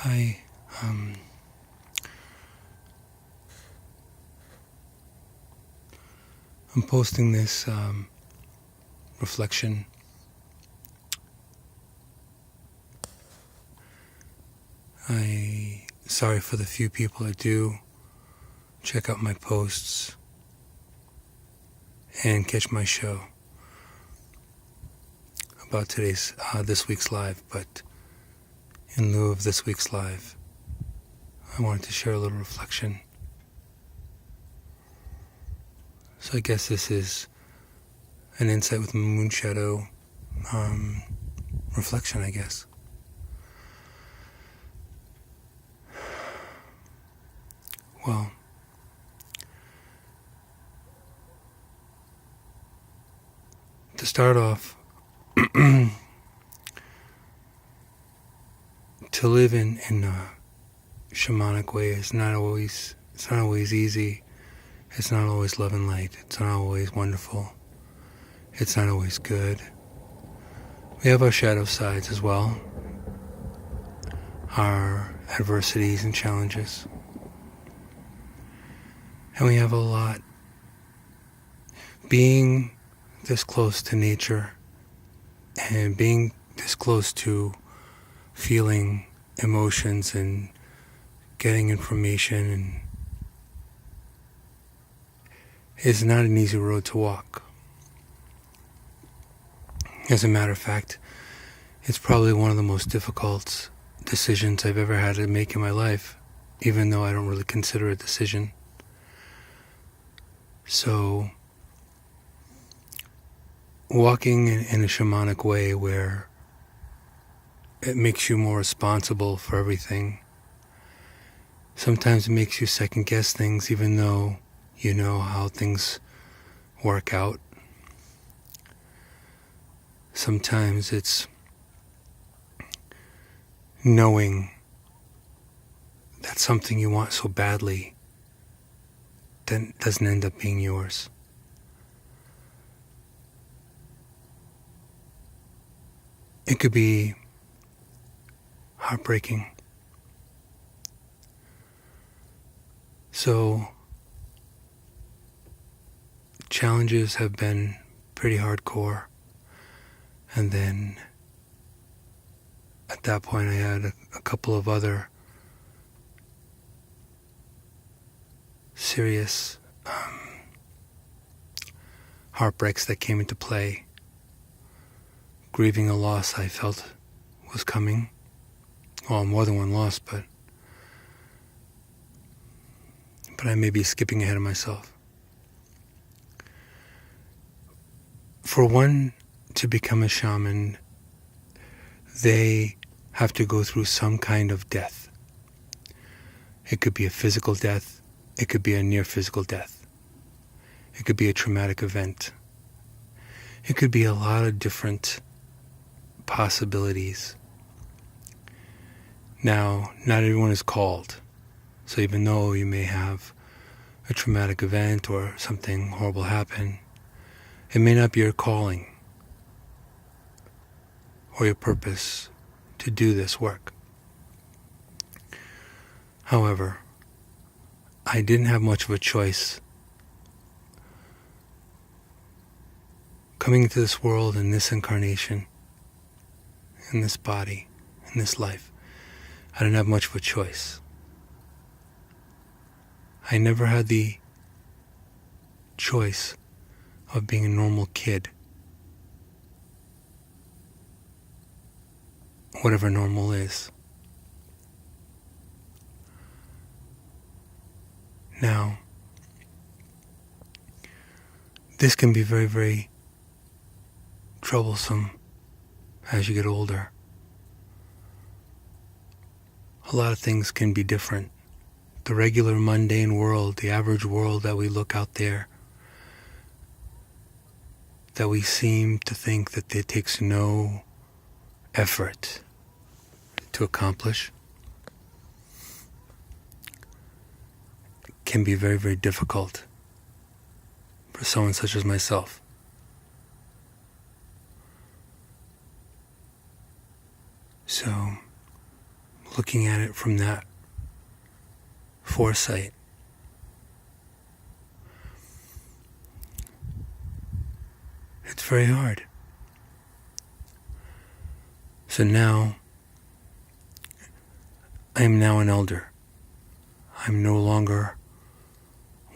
Hi. Um, I'm posting this reflection. Sorry for the few people that do check out my posts and catch my show about this week's live. But in lieu of this week's live, I wanted to share a little reflection. So I guess this is an insight with Moonshadow reflection, I guess. Well, to start off, to live in a shamanic way is not always easy. It's not always love and light. It's not always wonderful. It's not always good. We have our shadow sides as well, our adversities and challenges. And we have a lot. Being this close to nature and being this close to feeling emotions and getting information and is not an easy road to walk. As a matter of fact, it's probably one of the most difficult decisions I've ever had to make in my life, even though I don't really consider it a decision. So, walking in a shamanic way where it makes you more responsible for everything. Sometimes it makes you second guess things even though you know how things work out. Sometimes it's knowing that something you want so badly then doesn't end up being yours. It could be heartbreaking. So, challenges have been pretty hardcore. And then, at that point, I had a couple of other serious heartbreaks that came into play. Grieving a loss I felt was coming. Well, more than one loss, but I may be skipping ahead of myself. For one to become a shaman, they have to go through some kind of death. It could be a physical death. It could be a near physical death. It could be a traumatic event. It could be a lot of different possibilities. Now, not everyone is called. So even though you may have a traumatic event or something horrible happen, it may not be your calling or your purpose to do this work. However, I didn't have much of a choice. Coming into this world in this incarnation, in this body, in this life, I didn't have much of a choice. I never had the choice of being a normal kid. Whatever normal is. Now, this can be very, very troublesome as you get older. A lot of things can be different. The regular mundane world, the average world that we look out there, that we seem to think that it takes no effort to accomplish, can be very, very difficult for someone such as myself. So, looking at it from that foresight. It's very hard. So now, I am now an elder. I'm no longer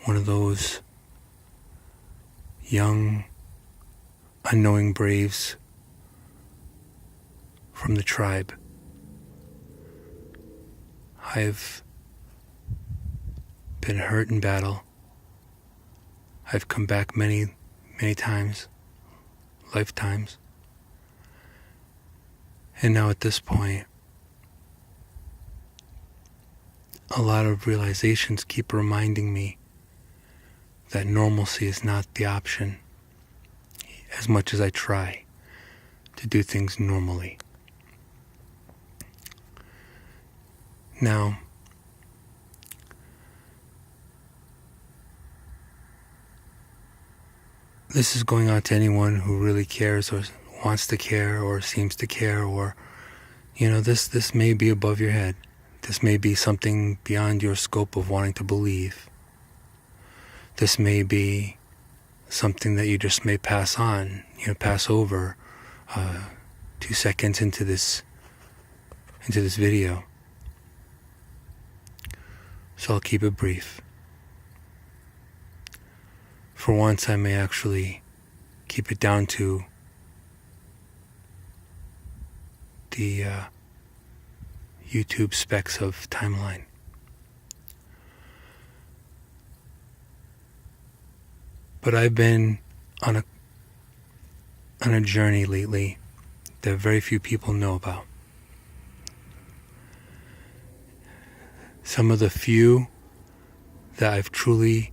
one of those young, unknowing braves from the tribe. I've been hurt in battle. I've come back many, many times, lifetimes. And now at this point, a lot of realizations keep reminding me that normalcy is not the option, as much as I try to do things normally. Now, this is going out to anyone who really cares or wants to care or seems to care, or, this may be above your head. This may be something beyond your scope of wanting to believe. This may be something that you just may pass on, pass over 2 seconds into this video. So I'll keep it brief. For once, I may actually keep it down to the YouTube specs of timeline. But I've been on a journey lately that very few people know about. Some of the few that I've truly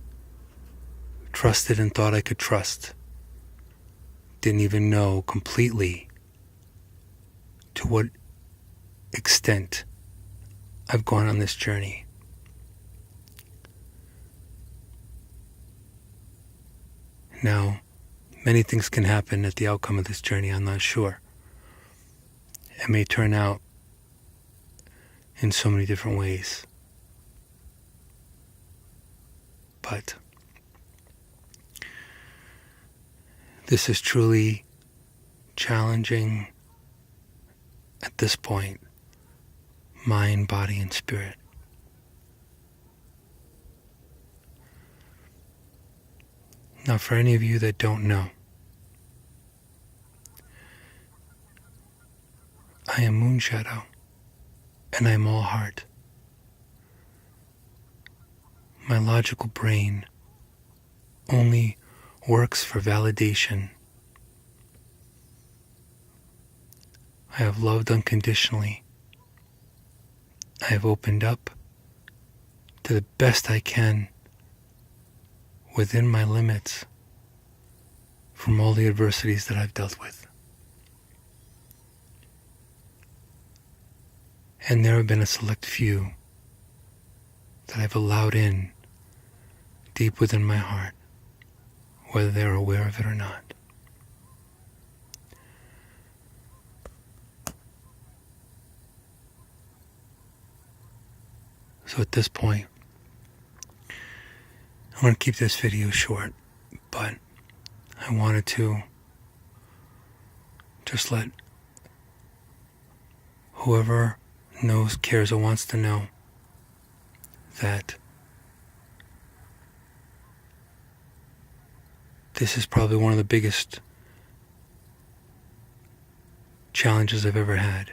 trusted and thought I could trust didn't even know completely to what extent I've gone on this journey. Now, many things can happen at the outcome of this journey, I'm not sure. It may turn out in so many different ways. But this is truly challenging at this point, mind, body, and spirit. Now, for any of you that don't know, I am Moonshadow, and I am all heart. My logical brain only works for validation. I have loved unconditionally. I have opened up to the best I can within my limits from all the adversities that I've dealt with. And there have been a select few that I've allowed in deep within my heart, whether they're aware of it or not. So at this point, I want to keep this video short, but I wanted to just let whoever knows, cares, or wants to know that this is probably one of the biggest challenges I've ever had.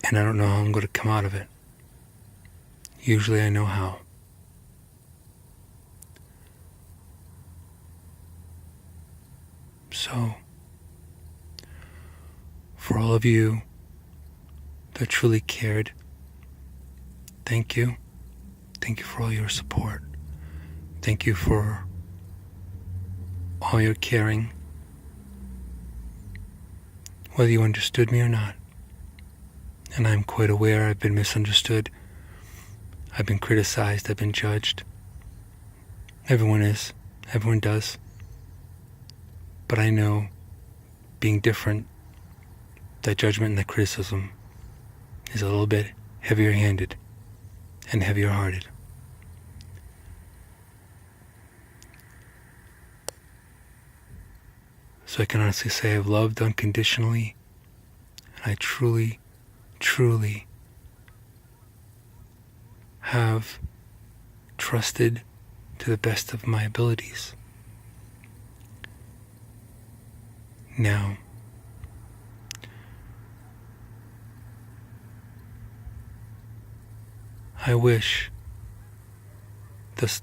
And I don't know how I'm going to come out of it. Usually I know how. So, for all of you that truly cared, thank you. Thank you for all your support. Thank you for all your caring, whether you understood me or not. And I'm quite aware I've been misunderstood. I've been criticized. I've been judged. Everyone is. Everyone does. But I know, being different, that judgment and that criticism is a little bit heavier-handed and heavier-hearted. So I can honestly say I've loved unconditionally, and I truly, truly have trusted to the best of my abilities. Now, I wish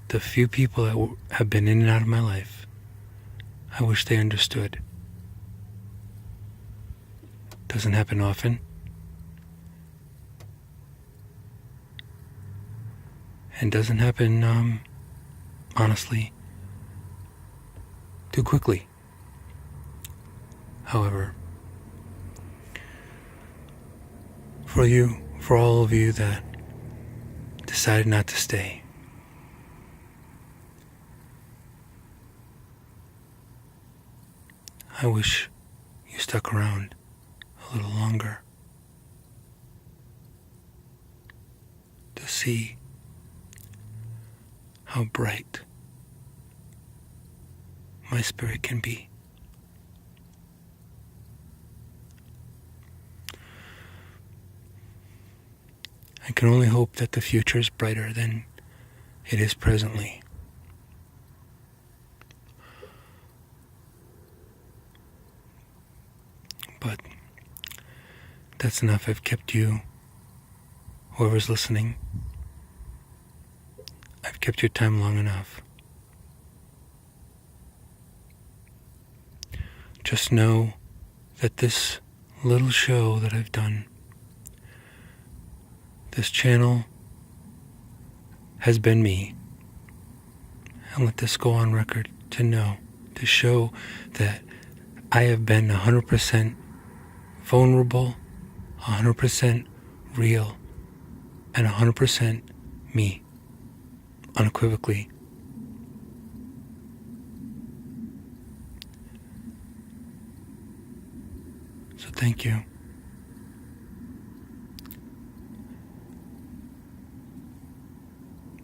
the few people that have been in and out of my life, I wish they understood. Doesn't happen often. And doesn't happen, honestly, too quickly. However, for all of you that decided not to stay, I wish you stuck around a little longer to see how bright my spirit can be. I can only hope that the future is brighter than it is presently. But that's enough. I've kept you, whoever's listening, I've kept your time long enough. Just know that this little show that I've done, this channel has been me. And let this go on record to show that I have been 100% vulnerable, 100% real, and 100% me, unequivocally. So thank you.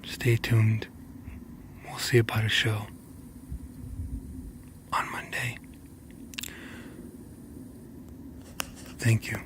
Stay tuned. We'll see about a show on Monday. Thank you.